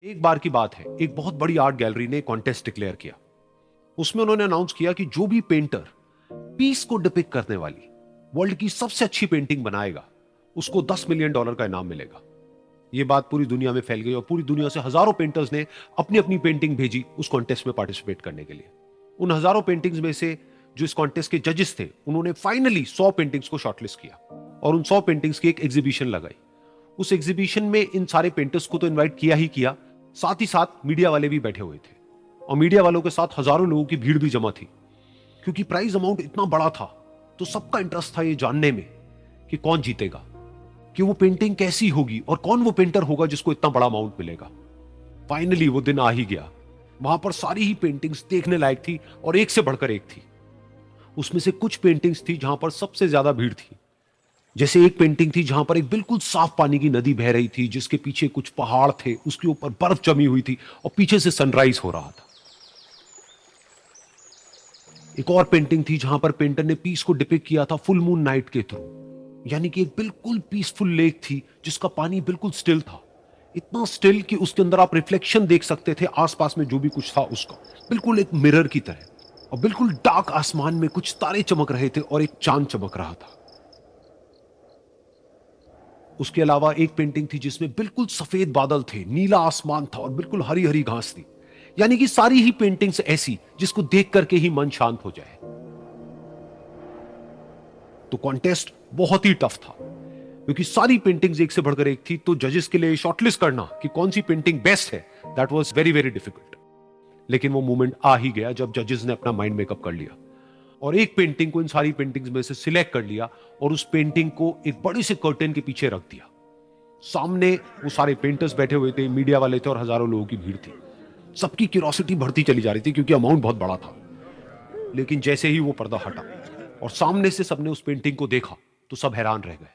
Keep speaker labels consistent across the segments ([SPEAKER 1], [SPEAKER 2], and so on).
[SPEAKER 1] एक बार की बात है, एक बहुत बड़ी आर्ट गैलरी ने कॉन्टेस्ट डिक्लेयर किया। उसमें उन्होंने अनाउंस किया कि जो भी पेंटर पीस को डिपिक्ट करने वाली वर्ल्ड की सबसे अच्छी पेंटिंग बनाएगा, उसको $10 मिलियन का इनाम मिलेगा। यह बात पूरी दुनिया में फैल गई और पूरी दुनिया से हजारों पेंटर्स ने अपनी अपनी पेंटिंग भेजी उस कॉन्टेस्ट में पार्टिसिपेट करने के लिए। उन हजारों पेंटिंग्स में से जो इस कॉन्टेस्ट के जजेस थे, उन्होंने फाइनली 100 पेंटिंग्स को शॉर्टलिस्ट किया और उन 100 पेंटिंग्स की एक एग्जीबिशन लगाई। उस एग्जीबिशन में इन सारे पेंटर्स को तो इनवाइट किया ही किया, साथ ही साथ मीडिया वाले भी बैठे हुए थे और मीडिया वालों के साथ हजारों लोगों की भीड़ भी जमा थी। क्योंकि प्राइज अमाउंट इतना बड़ा था तो सबका इंटरेस्ट था ये जानने में कि कौन जीतेगा, कि वो पेंटिंग कैसी होगी और कौन वो पेंटर होगा जिसको इतना बड़ा अमाउंट मिलेगा। फाइनली वो दिन आ ही गया। वहां पर सारी ही पेंटिंग्स देखने लायक थी और एक से बढ़कर एक थी। उसमें से कुछ पेंटिंग्स थी जहां पर सबसे ज्यादा भीड़ थी। जैसे एक पेंटिंग थी जहां पर एक बिल्कुल साफ पानी की नदी बह रही थी, जिसके पीछे कुछ पहाड़ थे, उसके ऊपर बर्फ जमी हुई थी और पीछे से सनराइज हो रहा था। एक और पेंटिंग थी जहां पर पेंटर ने पीस को डिपिक्ट किया था फुल मून नाइट के थ्रू, यानी कि एक बिल्कुल पीसफुल लेक थी जिसका पानी बिल्कुल स्टिल था, इतना स्टिल कि उसके अंदर आप रिफ्लेक्शन देख सकते थे आसपास में जो भी कुछ था उसका, बिल्कुल एक मिरर की तरह। और बिल्कुल डार्क आसमान में कुछ तारे चमक रहे थे और एक चांद चमक रहा था। उसके अलावा एक पेंटिंग थी जिसमें बिल्कुल सफेद बादल थे, नीला आसमान था और बिल्कुल हरी हरी घास थी। यानी कि सारी ही पेंटिंग्स ऐसी जिसको देख करके ही मन शांत हो जाए। तो कॉन्टेस्ट बहुत ही टफ था क्योंकि सारी पेंटिंग्स एक से बढ़कर एक थी। तो जजेस के लिए शॉर्टलिस्ट करना कि कौन सी पेंटिंग बेस्ट है, that was very very difficult. लेकिन वो मोमेंट आ ही गया जब जजेस ने अपना माइंड मेकअप कर लिया और एक पेंटिंग को इन सारी पेंटिंग्स में से सिलेक्ट कर लिया और उस पेंटिंग को एक बड़े से कर्टेन के पीछे रख दिया। सामने वो सारे पेंटर्स बैठे हुए थे, मीडिया वाले थे और हजारों लोगों की भीड़ थी। सबकी क्यूरियोसिटी बढ़ती चली जा रही थी क्योंकि अमाउंट बहुत बड़ा था। लेकिन जैसे ही वो पर्दा हटा और सामने से सबने उस पेंटिंग को देखा तो सब हैरान रह गए।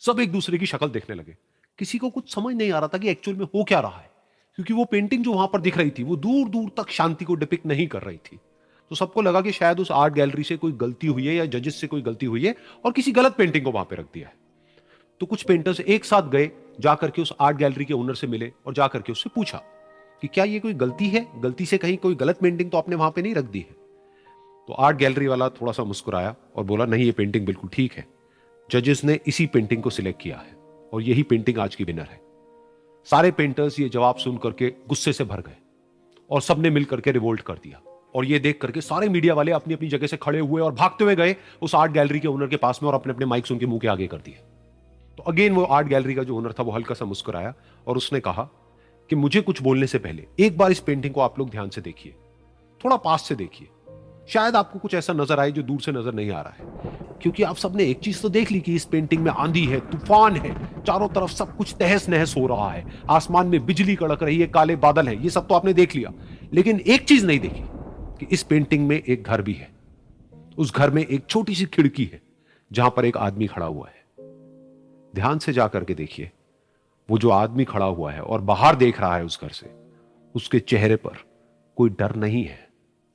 [SPEAKER 1] सब एक दूसरे की शक्ल देखने लगे। किसी को कुछ समझ नहीं आ रहा था कि एक्चुअल में हो क्या रहा है, क्योंकि वो पेंटिंग जो वहां पर दिख रही थी वो दूर दूर तक शांति को डिपिक्ट नहीं कर रही थी। तो सबको लगा कि शायद उस आर्ट गैलरी से कोई गलती हुई है या जजेस से कोई गलती हुई है और किसी गलत पेंटिंग को वहां पे रख दिया है। तो कुछ पेंटर्स एक साथ गए, जाकर के उस आर्ट गैलरी के ओनर से मिले और जाकर के उससे पूछा कि क्या ये कोई गलती है, गलती से कहीं कोई गलत पेंटिंग तो आपने वहां पे नहीं रख दी है। तो आर्ट गैलरी वाला थोड़ा सा मुस्कुराया और बोला, नहीं, ये पेंटिंग बिल्कुल ठीक है। जजेस ने इसी पेंटिंग को सिलेक्ट किया है और यही पेंटिंग आज की विनर है। सारे पेंटर्स ये जवाब सुन करके गुस्से से भर गए और सबने मिल करके रिवोल्ट कर दिया। और ये देख करके सारे मीडिया वाले अपनी अपनी जगह से खड़े हुए और भागते हुए गए उस आर्ट गैलरी के ओनर के पास में और अपने अपने माइक्स उनके मुंह के आगे कर दिए। तो अगेन वो आर्ट गैलरी का जो ओनर था वो हल्का सा मुस्कुराया और उसने कहा कि मुझे कुछ बोलने से पहले एक बार इस पेंटिंग को आप लोग ध्यान से देखिए, थोड़ा पास से देखिए, शायद आपको कुछ ऐसा नजर आए जो दूर से नजर नहीं आ रहा है। क्योंकि आप सबने एक चीज तो देख ली कि इस पेंटिंग में आंधी है, तूफान है, चारों तरफ सब कुछ तहस नहस हो रहा है, आसमान में बिजली कड़क रही है, काले बादल है, ये सब तो आपने देख लिया। लेकिन एक चीज नहीं देखी कि इस पेंटिंग में एक घर भी है। उस घर में एक छोटी सी खिड़की है जहां पर एक आदमी खड़ा हुआ है। ध्यान से जाकर के देखिए, वो जो आदमी खड़ा हुआ है और बाहर देख रहा है उस घर से, उसके चेहरे पर कोई डर नहीं है,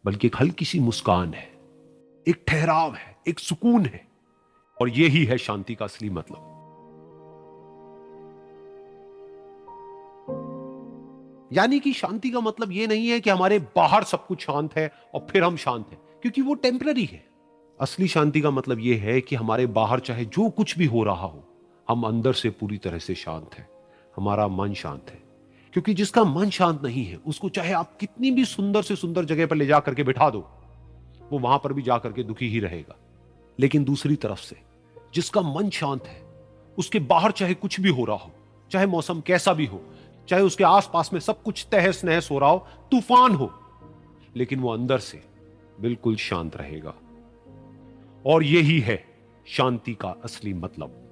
[SPEAKER 1] बल्कि एक हल्की सी मुस्कान है, एक ठहराव है, एक सुकून है। और यही है शांति का असली मतलब। यानी कि शांति का मतलब यह नहीं है कि हमारे बाहर सब कुछ शांत है और फिर हम शांत हैं, क्योंकि वो टेम्पररी है। असली शांति का मतलब यह है कि हमारे बाहर चाहे जो कुछ भी हो रहा हो, हम अंदर से पूरी तरह से शांत हैं, हमारा मन शांत है। क्योंकि जिसका मन शांत नहीं है, उसको चाहे आप कितनी भी सुंदर से सुंदर जगह पर ले जाकर के बिठा दो, वो वहां पर भी जाकर के दुखी ही रहेगा। लेकिन दूसरी तरफ से जिसका मन शांत है, उसके बाहर चाहे कुछ भी हो रहा हो, चाहे मौसम कैसा भी हो, चाहे उसके आसपास में सब कुछ तहस नहस हो रहा हो, तूफान हो, लेकिन वो अंदर से बिल्कुल शांत रहेगा। और यही है शांति का असली मतलब।